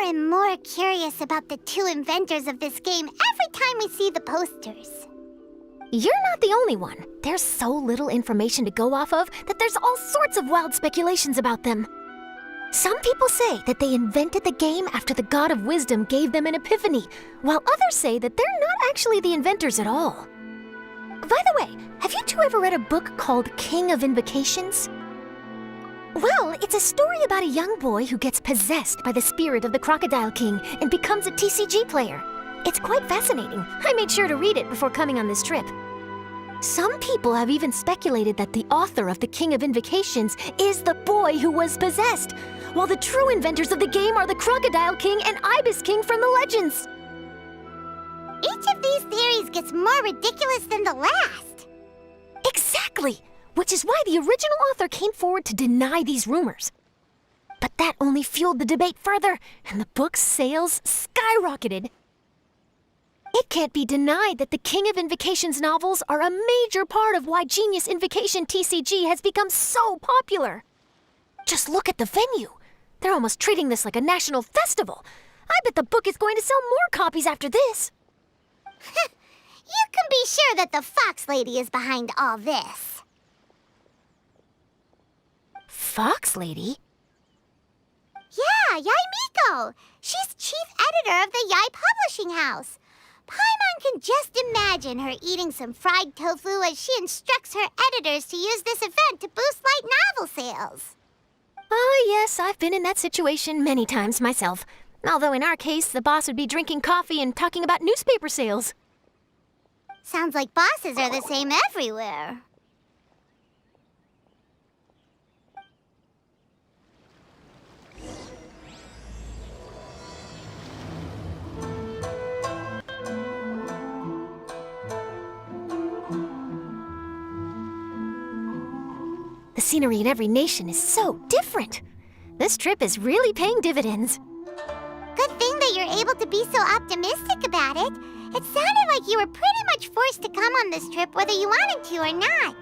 and more curious about the two inventors of this game every time we see the posters. You're not the only one. There's so little information to go off of that there's all sorts of wild speculations about them. Some people say that they invented the game after the God of Wisdom gave them an epiphany, while others say that they're not actually the inventors at all. By the way, have you two ever read a book called King of Invocations? Well, it's a story about a young boy who gets possessed by the spirit of the Crocodile King and becomes a TCG player. It's quite fascinating. I made sure to read it before coming on this trip. Some people have even speculated that the author of the King of Invocations is the boy who was possessed, while the true inventors of the game are the Crocodile King and Ibis King from the legends. Each of these theories gets more ridiculous than the last. Exactly! Which is why the original author came forward to deny these rumors. But that only fueled the debate further, and the book's sales skyrocketed. It can't be denied that the King of Invocations novels are a major part of why Genius Invocation TCG has become so popular. Just look at the venue. They're almost treating this like a national festival. I bet the book is going to sell more copies after this. You can be sure that the Fox Lady is behind all this. Fox Lady? Yeah, Yai Miko. She's chief editor of the Yai Publishing House. Paimon can just imagine her eating some fried tofu as she instructs her editors to use this event to boost light novel sales. Oh, yes, I've been in that situation many times myself. Although in our case, the boss would be drinking coffee and talking about newspaper sales. Sounds like bosses are the same everywhere. The scenery in every nation is so different. This trip is really paying dividends. Good thing that you're able to be so optimistic about it. It sounded like you were pretty much forced to come on this trip whether you wanted to or not.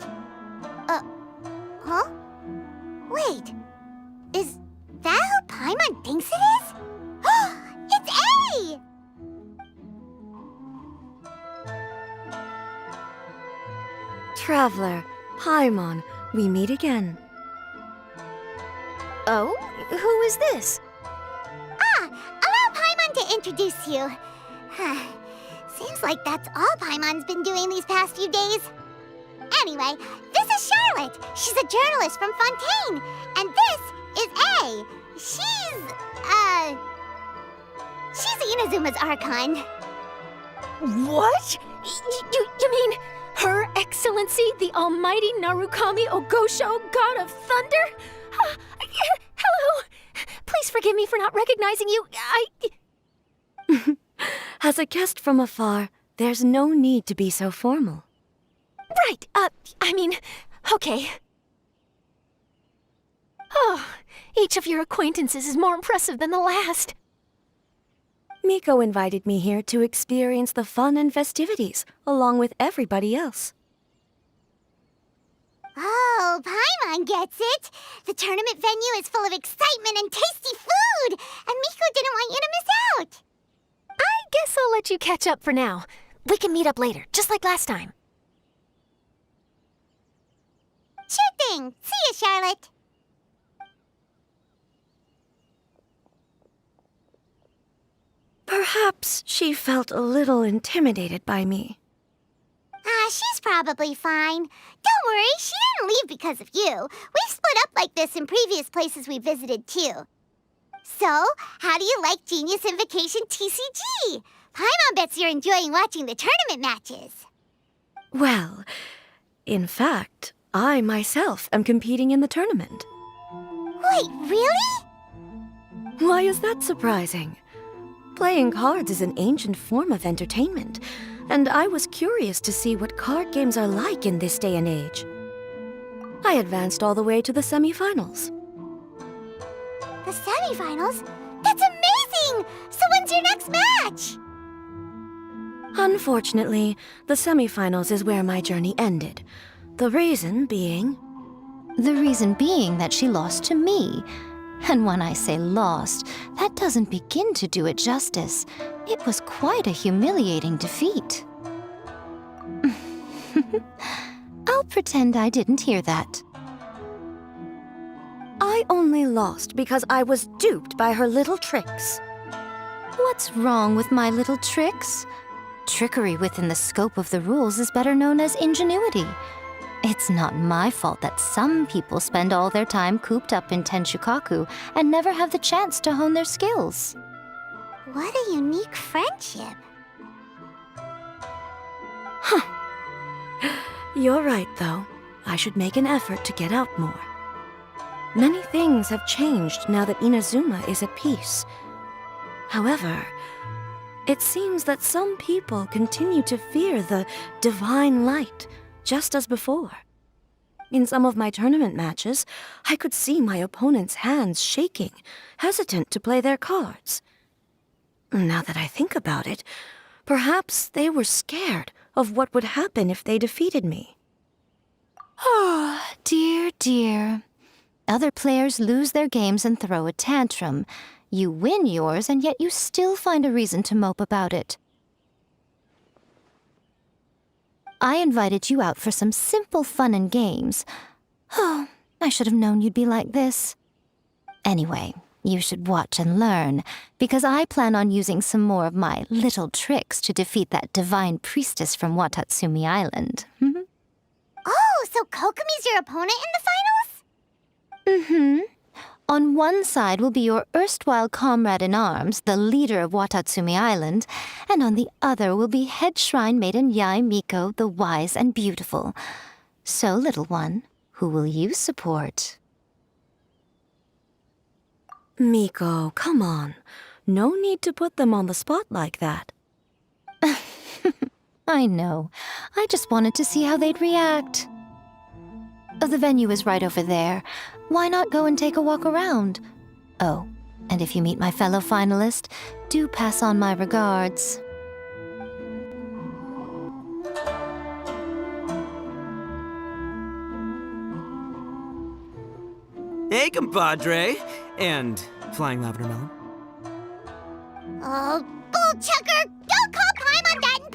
Huh? Wait, is that who Paimon thinks it is? It's A! Traveler, Paimon, we meet again. Oh? Who is this? Allow Paimon to introduce you. Seems like that's all Paimon's been doing these past few days. Anyway, this is Charlotte. She's a journalist from Fontaine. And this is A. She's Inazuma's Archon. What? You mean Her Excellency, the Almighty Narukami Ogosho, God of Thunder? Hello. Please forgive me for not recognizing you. As a guest from afar, there's no need to be so formal. Right, okay. Oh, each of your acquaintances is more impressive than the last. Miko invited me here to experience the fun and festivities, along with everybody else. Oh, Paimon gets it. The tournament venue is full of excitement and tasty food, and Miko didn't want you to miss out. I guess I'll let you catch up for now. We can meet up later, just like last time. Sure thing. See you, Charlotte. Perhaps she felt a little intimidated by me. She's probably fine. Don't worry, she didn't leave because of you. We've split up like this in previous places we visited, too. So, how do you like Genius Invocation TCG? Paimon bets you're enjoying watching the tournament matches. Well, in fact, I myself am competing in the tournament. Wait, really? Why is that surprising? Playing cards is an ancient form of entertainment, and I was curious to see what card games are like in this day and age. I advanced all the way to the semifinals. The semifinals? That's amazing! So when's your next match? Unfortunately, the semifinals is where my journey ended. The reason being The reason being that she lost to me. And when I say lost, that doesn't begin to do it justice. It was quite a humiliating defeat. I'll pretend I didn't hear that. I only lost because I was duped by her little tricks. What's wrong with my little tricks? Trickery within the scope of the rules is better known as ingenuity. It's not my fault that some people spend all their time cooped up in Tenshukaku and never have the chance to hone their skills. What a unique friendship. You're right, though. I should make an effort to get out more. Many things have changed now that Inazuma is at peace. However, it seems that some people continue to fear the divine light, just as before. In some of my tournament matches, I could see my opponent's hands shaking, hesitant to play their cards. Now that I think about it, perhaps they were scared of what would happen if they defeated me. Oh, dear, dear. Other players lose their games and throw a tantrum. You win yours, and yet you still find a reason to mope about it. I invited you out for some simple fun and games. Oh, I should have known you'd be like this. Anyway, you should watch and learn, because I plan on using some more of my little tricks to defeat that divine priestess from Watatsumi Island. Oh, so Kokomi's your opponent in the finals? Mm-hmm. On one side will be your erstwhile comrade in arms, the leader of Watatsumi Island, and on the other will be head shrine maiden Yae Miko, the wise and beautiful. So, little one, who will you support? Miko, come on. No need to put them on the spot like that. I know. I just wanted to see how they'd react. The venue is right over there. Why not go and take a walk around? Oh, and if you meet my fellow finalist, do pass on my regards. Hey, compadre! And flying lavender melon. Oh, bullchucker! Don't call Paimon that in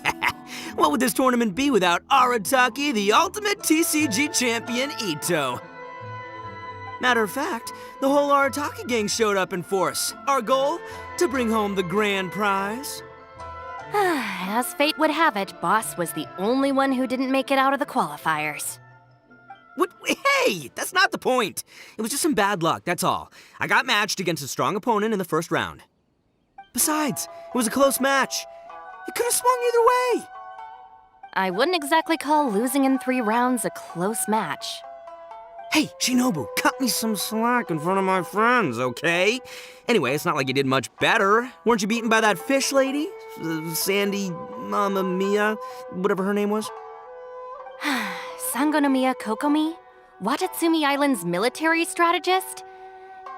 public! What would this tournament be without Arataki, the ultimate TCG champion, Ito? Matter of fact, the whole Arataki gang showed up in force. Our goal? To bring home the grand prize. As fate would have it, Boss was the only one who didn't make it out of the qualifiers. What? Hey, that's not the point. It was just some bad luck, that's all. I got matched against a strong opponent in the first round. Besides, it was a close match. It could have swung either way. I wouldn't exactly call losing in 3 rounds a close match. Hey, Shinobu, cut me some slack in front of my friends, okay? Anyway, it's not like you did much better. Weren't you beaten by that fish lady? Sandy, Mamma Mia, whatever her name was? Sangonomiya Kokomi? Watatsumi Island's military strategist?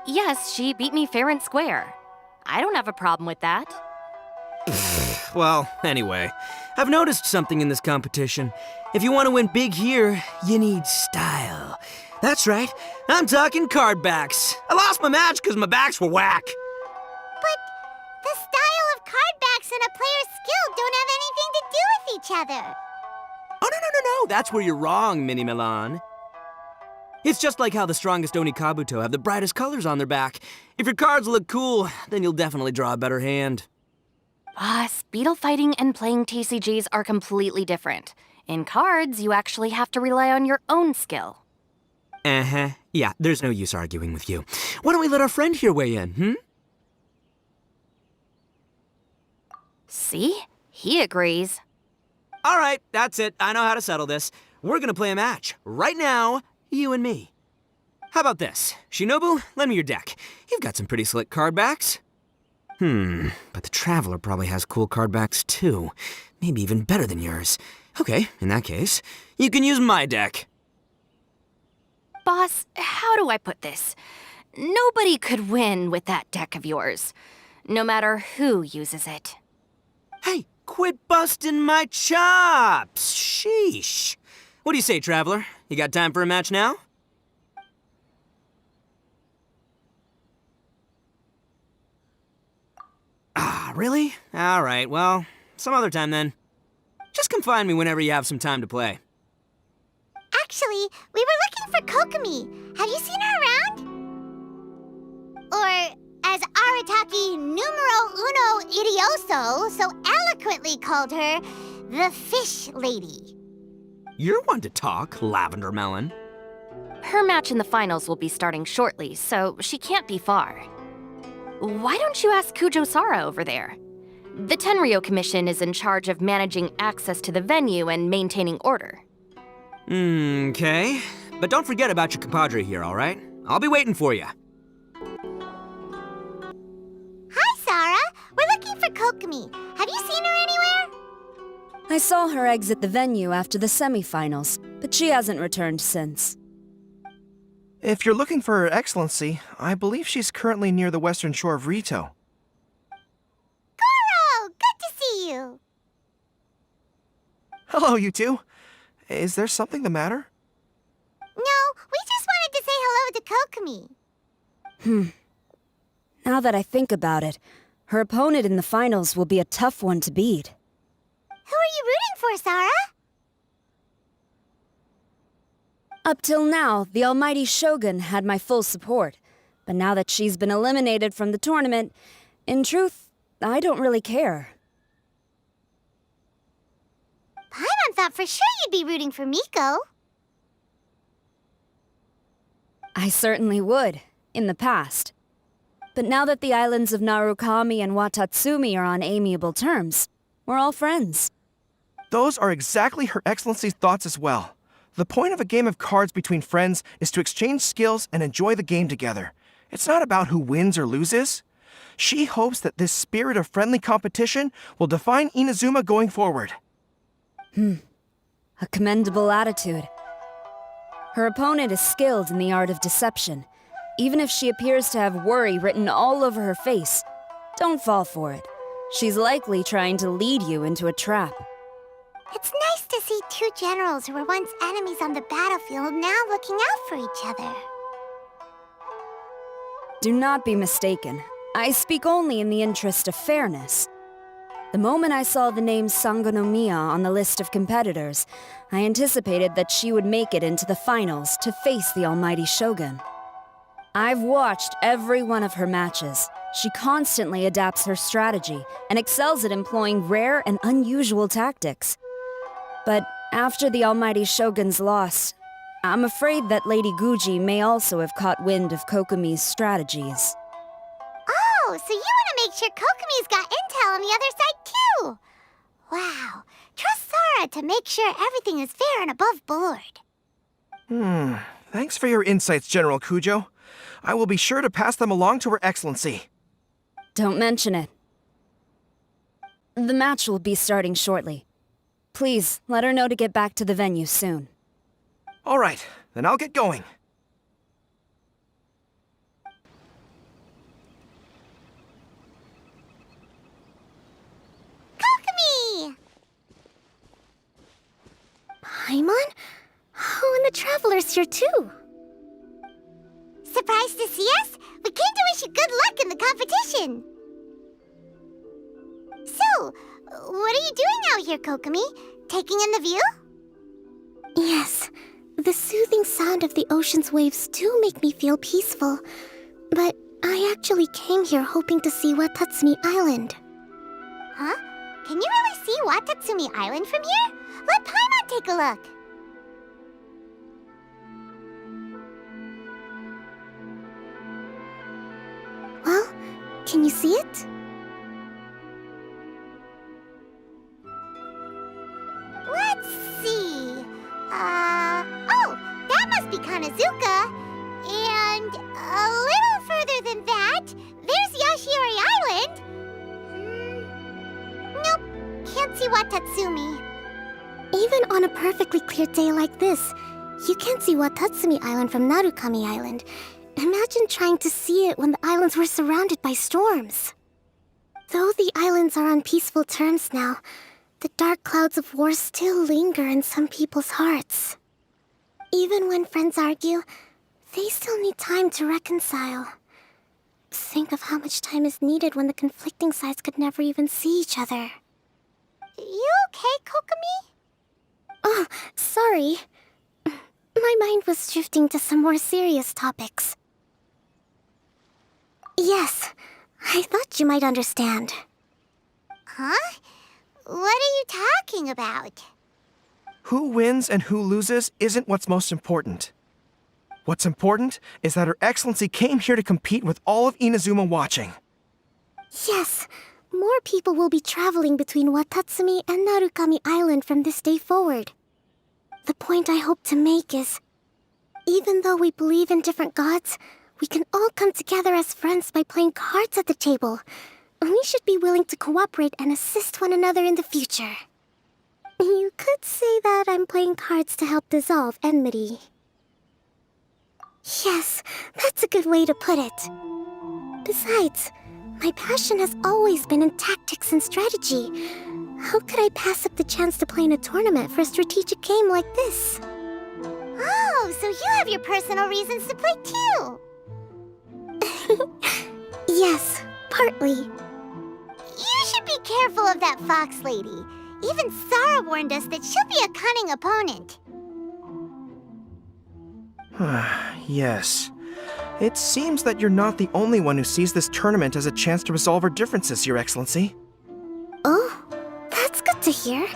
Yes, she beat me fair and square. I don't have a problem with that. Well, anyway, I've noticed something in this competition. If you want to win big here, you need style. That's right, I'm talking card backs. I lost my match because my backs were whack. But the style of card backs and a player's skill don't have anything to do with each other. Oh, no, that's where you're wrong, Mini Milan. It's just like how the strongest Oni Kabuto have the brightest colors on their back. If your cards look cool, then you'll definitely draw a better hand. Boss, beetle fighting and playing TCGs are completely different. In cards, you actually have to rely on your own skill. Uh-huh. Yeah, there's no use arguing with you. Why don't we let our friend here weigh in, See? He agrees. All right, that's it. I know how to settle this. We're gonna play a match. Right now, you and me. How about this? Shinobu, lend me your deck. You've got some pretty slick card backs. But the Traveler probably has cool card backs too. Maybe even better than yours. Okay, in that case, you can use my deck. Boss, how do I put this? Nobody could win with that deck of yours, no matter who uses it. Hey, quit busting my chops! Sheesh. What do you say, Traveler? You got time for a match now? Really? All right, well, some other time then. Just come find me whenever you have some time to play. Actually, we were looking for Kokomi. Have you seen her around? Or, as Arataki numero uno idioso so eloquently called her, the Fish Lady. You're one to talk, Lavender Melon. Her match in the finals will be starting shortly, so she can't be far. Why don't you ask Kujo-Sara over there? The Tenryo Commission is in charge of managing access to the venue and maintaining order. Okay. But don't forget about your compadre here, all right? I'll be waiting for you. Hi, Sarah. We're looking for Kokomi. Have you seen her anywhere? I saw her exit the venue after the semifinals, but she hasn't returned since. If you're looking for Her Excellency, I believe she's currently near the western shore of Rito. Goro, good to see you. Hello, you two. Is there something the matter? No, we just wanted to say hello to Kokomi. Now that I think about it, her opponent in the finals will be a tough one to beat. Who are you rooting for, Sarah? Up till now, the almighty Shogun had my full support. But now that she's been eliminated from the tournament, in truth, I don't really care. Paimon thought for sure you'd be rooting for Miko. I certainly would, in the past. But now that the islands of Narukami and Watatsumi are on amiable terms, we're all friends. Those are exactly Her Excellency's thoughts as well. The point of a game of cards between friends is to exchange skills and enjoy the game together. It's not about who wins or loses. She hopes that this spirit of friendly competition will define Inazuma going forward. A commendable attitude. Her opponent is skilled in the art of deception. Even if she appears to have worry written all over her face, don't fall for it. She's likely trying to lead you into a trap. It's nice to see two generals who were once enemies on the battlefield now looking out for each other. Do not be mistaken. I speak only in the interest of fairness. The moment I saw the name Sangonomiya on the list of competitors, I anticipated that she would make it into the finals to face the almighty Shogun. I've watched every one of her matches. She constantly adapts her strategy and excels at employing rare and unusual tactics. But after the almighty Shogun's loss, I'm afraid that Lady Guji may also have caught wind of Kokomi's strategies. Oh, so you want to make sure Kokomi's got intel on the other side too? Wow. Trust Sarah to make sure everything is fair and above board. Thanks for your insights, General Kujo. I will be sure to pass them along to Her Excellency. Don't mention it. The match will be starting shortly. Please, let her know to get back to the venue soon. All right, then I'll get going. Kokomi! Paimon? Oh, and the Traveler's here too. Surprised to see us? We came to wish you good luck in the competition. So, what are you doing out here, Kokomi? Taking in the view? Yes, the soothing sound of the ocean's waves do make me feel peaceful. But I actually came here hoping to see Watatsumi Island. Huh? Can you really see Watatsumi Island from here? Let Paimon take a look. Well, can you see it? Let's see. Oh, that must be Kanazuka. And a little further than that, there's Yashiori Island. Nope, can't see Watatsumi. Even on a perfectly clear day like this, you can't see Watatsumi Island from Narukami Island. Imagine trying to see it when the islands were surrounded by storms. Though the islands are on peaceful terms now, the dark clouds of war still linger in some people's hearts. Even when friends argue, they still need time to reconcile. Think of how much time is needed when the conflicting sides could never even see each other. You okay, Kokomi? Oh, sorry. My mind was drifting to some more serious topics. Yes, I thought you might understand. Huh? What are you talking about? Who wins and who loses isn't what's most important. What's important is that Her Excellency came here to compete with all of Inazuma watching. Yes, more people will be traveling between Watatsumi and Narukami Island from this day forward. The point I hope to make is, even though we believe in different gods, we can all come together as friends by playing cards at the table. We should be willing to cooperate and assist one another in the future. You could say that I'm playing cards to help dissolve enmity. Yes, that's a good way to put it. Besides, my passion has always been in tactics and strategy. How could I pass up the chance to play in a tournament for a strategic game like this? Oh, so you have your personal reasons to play too. Yes, partly. You should be careful of that fox lady. Even Sarah warned us that she'll be a cunning opponent. Yes. It seems that you're not the only one who sees this tournament as a chance to resolve our differences, Your Excellency. Oh, that's good to hear.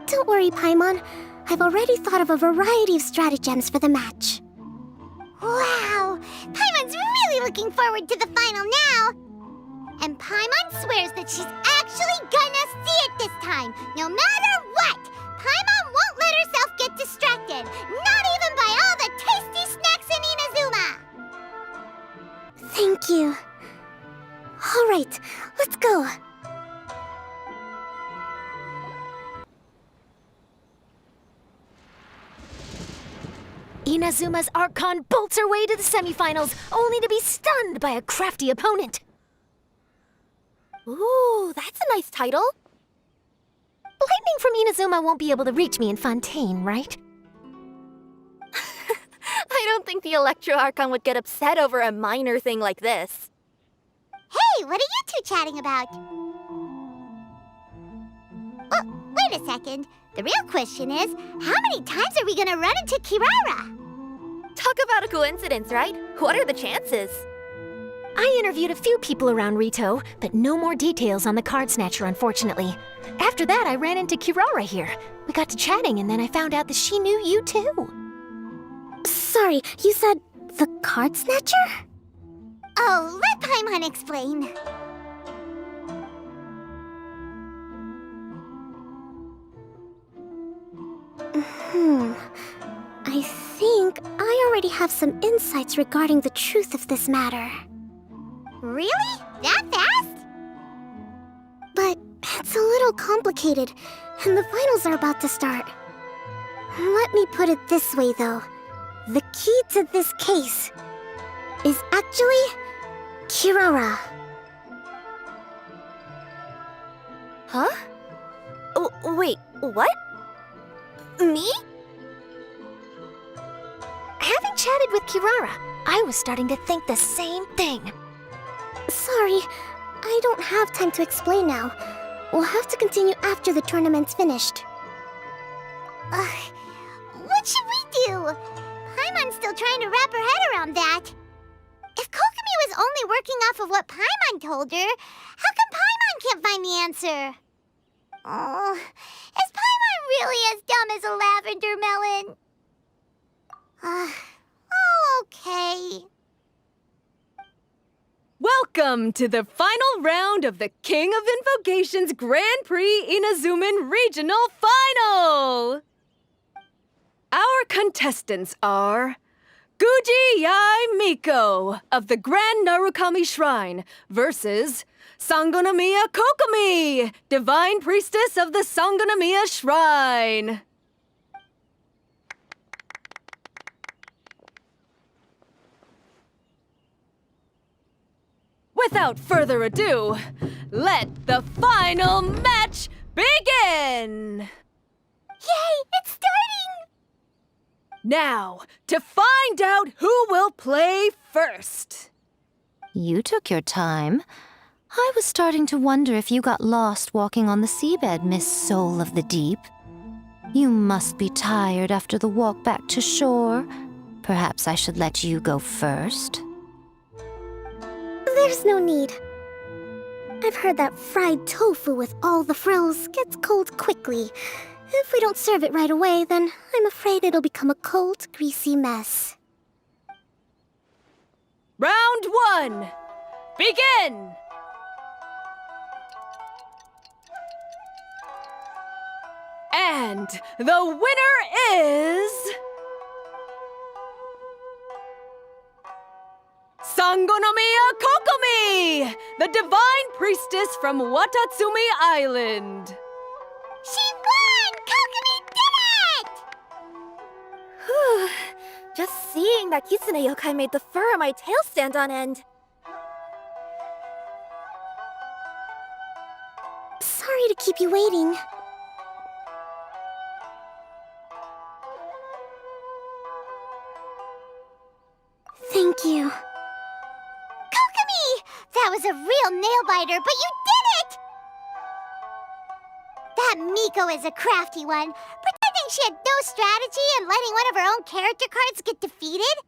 Don't worry, Paimon. I've already thought of a variety of stratagems for the match. Wow! Paimon's really looking forward to the final now! And Paimon swears that she's actually gonna see it this time, no matter what! Paimon won't let herself get distracted, not even by all the tasty snacks in Inazuma! Thank you. All right, let's go. Inazuma's Archon bolts her way to the semifinals, only to be stunned by a crafty opponent. Ooh, that's a nice title. Lightning from Inazuma won't be able to reach me in Fontaine, right? I don't think the Electro Archon would get upset over a minor thing like this. Hey, what are you two chatting about? Oh, wait a second. The real question is, how many times are we gonna run into Kirara? Talk about a coincidence, right? What are the chances? I interviewed a few people around Rito, but no more details on the card snatcher, unfortunately. After that, I ran into Kirara here. We got to chatting, and then I found out that she knew you too. Sorry, you said the card snatcher? Oh, let Paimon explain. I think I already have some insights regarding the truth of this matter. Really? That fast? But it's a little complicated, and the finals are about to start. Let me put it this way, though. The key to this case is actually Kirara. Huh? Wait, what? Me? Having chatted with Kirara, I was starting to think the same thing. Sorry, I don't have time to explain now. We'll have to continue after the tournament's finished. What should we do? Paimon's still trying to wrap her head around that. If Kokomi was only working off of what Paimon told her, how come Paimon can't find the answer? Oh, is Paimon really as dumb as a lavender melon? Oh, okay. Welcome to the final round of the King of Invocations Grand Prix Inazuman Regional Final! Our contestants are Guji Yai Miko of the Grand Narukami Shrine versus Sangonomiya Kokomi, Divine Priestess of the Sangonomiya Shrine. Without further ado, let the final match begin! Yay, it's starting! Now, to find out who will play first. You took your time. I was starting to wonder if you got lost walking on the seabed, Miss Soul of the Deep. You must be tired after the walk back to shore. Perhaps I should let you go first. There's no need. I've heard that fried tofu with all the frills gets cold quickly. If we don't serve it right away, then I'm afraid it'll become a cold, greasy mess. Round 1. Begin! And the winner is... Sangonomiya Kokomi, the divine priestess from Watatsumi Island. She won! Kokomi did it! Just seeing that Kitsune yokai made the fur on my tail stand on end. Sorry to keep you waiting. Thank you. Kokomi! That was a real nail-biter, but you did it! That Miko is a crafty one, pretending she had no strategy and letting one of her own character cards get defeated.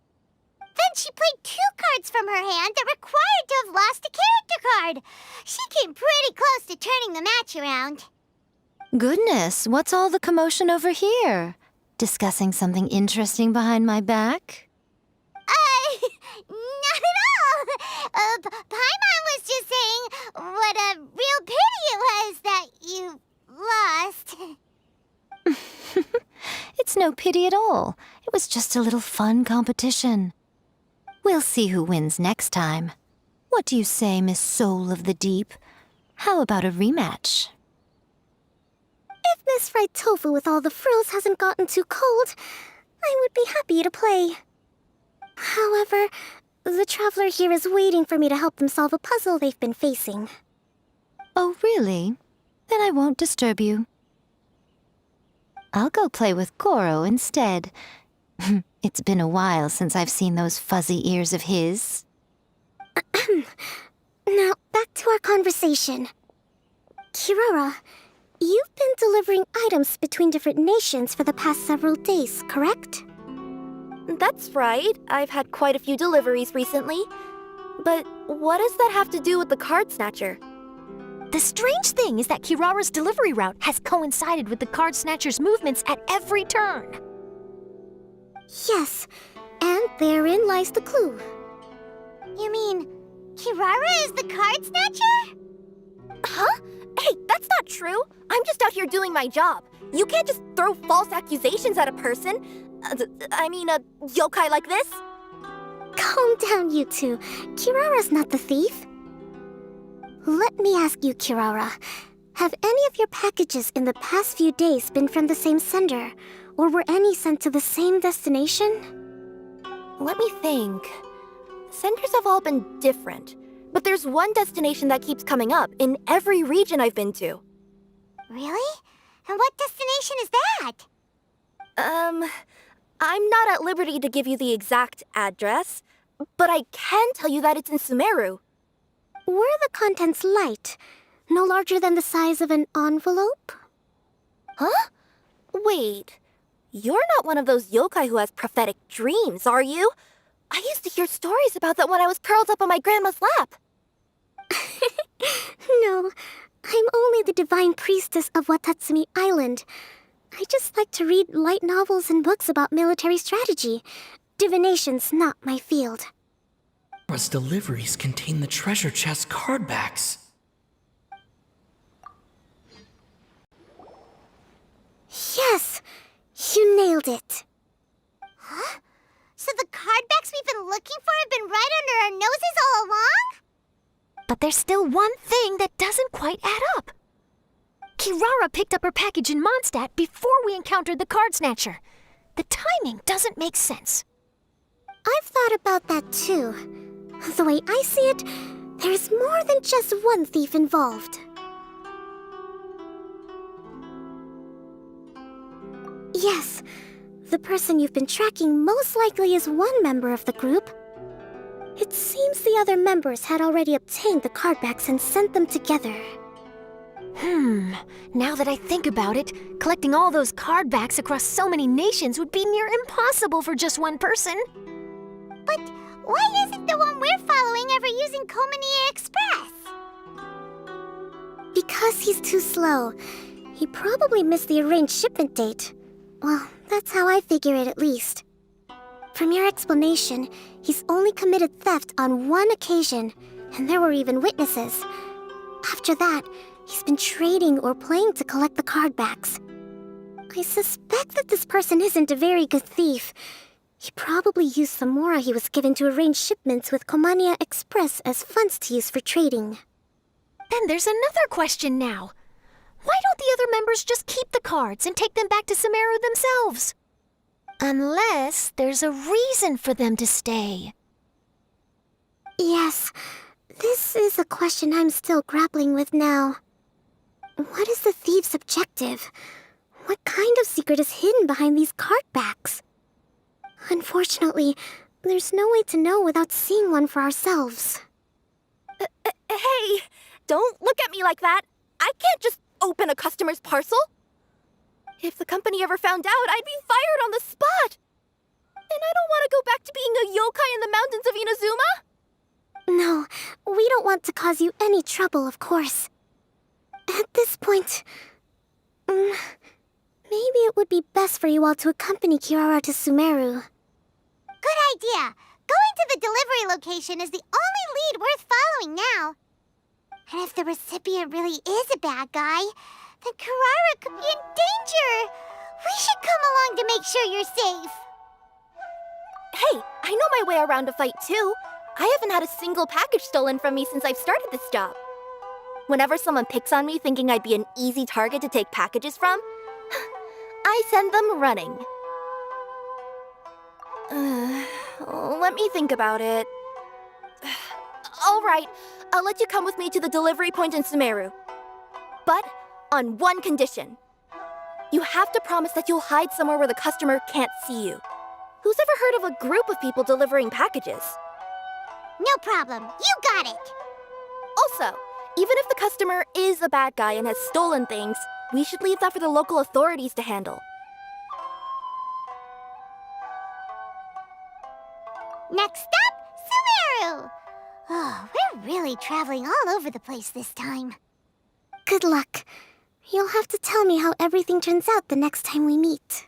Then she played 2 cards from her hand that required to have lost a character card. She came pretty close to turning the match around. Goodness, what's all the commotion over here? Discussing something interesting behind my back? Not at all. Paimon was just saying what a real pity it was that you lost. It's no pity at all. It was just a little fun competition. We'll see who wins next time. What do you say, Miss Soul of the Deep? How about a rematch? If Miss Fried Tofu with all the frills hasn't gotten too cold, I would be happy to play. However, the traveler here is waiting for me to help them solve a puzzle they've been facing. Oh, really? Then I won't disturb you. I'll go play with Goro instead. It's been a while since I've seen those fuzzy ears of his. Now, back to our conversation. Kirara, you've been delivering items between different nations for the past several days, correct? That's right. I've had quite a few deliveries recently. But what does that have to do with the card snatcher? The strange thing is that Kirara's delivery route has coincided with the card snatcher's movements at every turn. Yes, and therein lies the clue. You mean Kirara is the card snatcher? Huh? Hey, that's not true. I'm just out here doing my job. You can't just throw false accusations at a person. I mean, a yokai like this? Calm down, you two. Kirara's not the thief. Let me ask you, Kirara. Have any of your packages in the past few days been from the same sender? Or were any sent to the same destination? Let me think. Senders have all been different. But there's one destination that keeps coming up in every region I've been to. Really? And what destination is that? I'm not at liberty to give you the exact address, but I can tell you that it's in Sumeru. Were the contents light? No larger than the size of an envelope? Huh? Wait, you're not one of those yokai who has prophetic dreams, are you? I used to hear stories about that when I was curled up on my grandma's lap. No, I'm only the divine priestess of Watatsumi Island. I just like to read light novels and books about military strategy. Divination's not my field. Kira's deliveries contain the treasure chest card backs. Yes! You nailed it. Huh? So the card backs we've been looking for have been right under our noses all along? But there's still one thing that doesn't quite add up. Kirara picked up her package in Mondstadt before we encountered the card snatcher. The timing doesn't make sense. I've thought about that too. The way I see it, there's more than just one thief involved. Yes, the person you've been tracking most likely is one member of the group. It seems the other members had already obtained the card backs and sent them together. Now that I think about it, collecting all those card backs across so many nations would be near impossible for just one person. But why isn't the one we're following ever using Komania Express? Because he's too slow. He probably missed the arranged shipment date. Well, that's how I figure it at least. From your explanation, he's only committed theft on one occasion, and there were even witnesses. After that, he's been trading or playing to collect the card backs. I suspect that this person isn't a very good thief. He probably used the mora he was given to arrange shipments with Komania Express as funds to use for trading. Then there's another question now. Why don't the other members just keep the cards and take them back to Sumeru themselves? Unless there's a reason for them to stay. Yes, this is a question I'm still grappling with now. What is the thief's objective? What kind of secret is hidden behind these card backs? Unfortunately, there's no way to know without seeing one for ourselves. Hey, don't look at me like that. I can't just open a customer's parcel. If the company ever found out, I'd be fired on the spot. And I don't want to go back to being a yokai in the mountains of Inazuma. No, we don't want to cause you any trouble, of course. At this point, maybe it would be best for you all to accompany Kirara to Sumeru. Good idea. Going to the delivery location is the only lead worth following now. And if the recipient really is a bad guy, then Kirara could be in danger. We should come along to make sure you're safe. Hey, I know my way around a fight too. I haven't had a single package stolen from me since I've started this job. Whenever someone picks on me thinking I'd be an easy target to take packages from, I send them running. Let me think about it. All right, I'll let you come with me to the delivery point in Sumeru. But on one condition. You have to promise that you'll hide somewhere where the customer can't see you. Who's ever heard of a group of people delivering packages? No problem. You got it. Also, even if the customer is a bad guy and has stolen things, we should leave that for the local authorities to handle. Next up, Sumeru! Oh, we're really traveling all over the place this time. Good luck. You'll have to tell me how everything turns out the next time we meet.